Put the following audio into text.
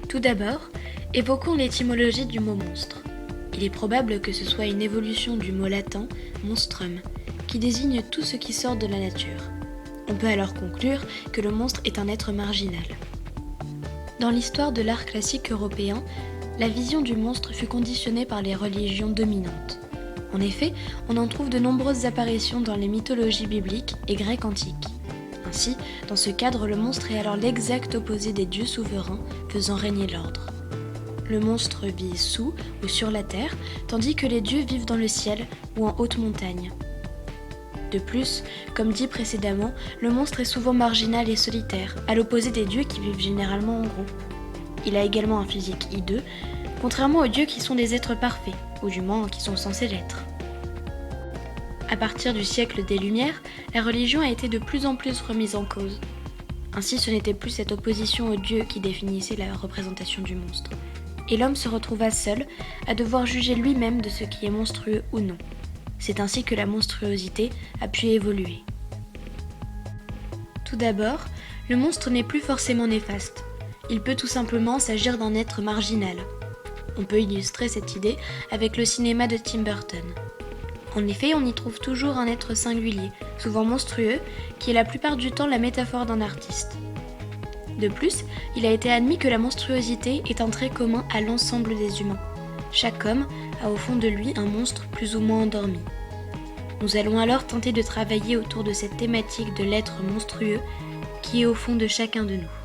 Tout d'abord, évoquons l'étymologie du mot monstre. Il est probable que ce soit une évolution du mot latin monstrum, qui désigne tout ce qui sort de la nature. On peut alors conclure que le monstre est un être marginal. Dans l'histoire de l'art classique européen, la vision du monstre fut conditionnée par les religions dominantes. En effet, on en trouve de nombreuses apparitions dans les mythologies bibliques et grecques antiques. Ainsi, dans ce cadre, le monstre est alors l'exact opposé des dieux souverains faisant régner l'ordre. Le monstre vit sous ou sur la terre, tandis que les dieux vivent dans le ciel ou en haute montagne. De plus, comme dit précédemment, le monstre est souvent marginal et solitaire, à l'opposé des dieux qui vivent généralement en groupe. Il a également un physique hideux, contrairement aux dieux qui sont des êtres parfaits, ou du moins qui sont censés l'être. À partir du siècle des Lumières, la religion a été de plus en plus remise en cause. Ainsi, ce n'était plus cette opposition aux dieux qui définissait la représentation du monstre. Et l'homme se retrouva seul à devoir juger lui-même de ce qui est monstrueux ou non. C'est ainsi que la monstruosité a pu évoluer. Tout d'abord, le monstre n'est plus forcément néfaste. Il peut tout simplement s'agir d'un être marginal. On peut illustrer cette idée avec le cinéma de Tim Burton. En effet, on y trouve toujours un être singulier, souvent monstrueux, qui est la plupart du temps la métaphore d'un artiste. De plus, il a été admis que la monstruosité est un trait commun à l'ensemble des humains. Chaque homme a au fond de lui un monstre plus ou moins endormi. Nous allons alors tenter de travailler autour de cette thématique de l'être monstrueux qui est au fond de chacun de nous.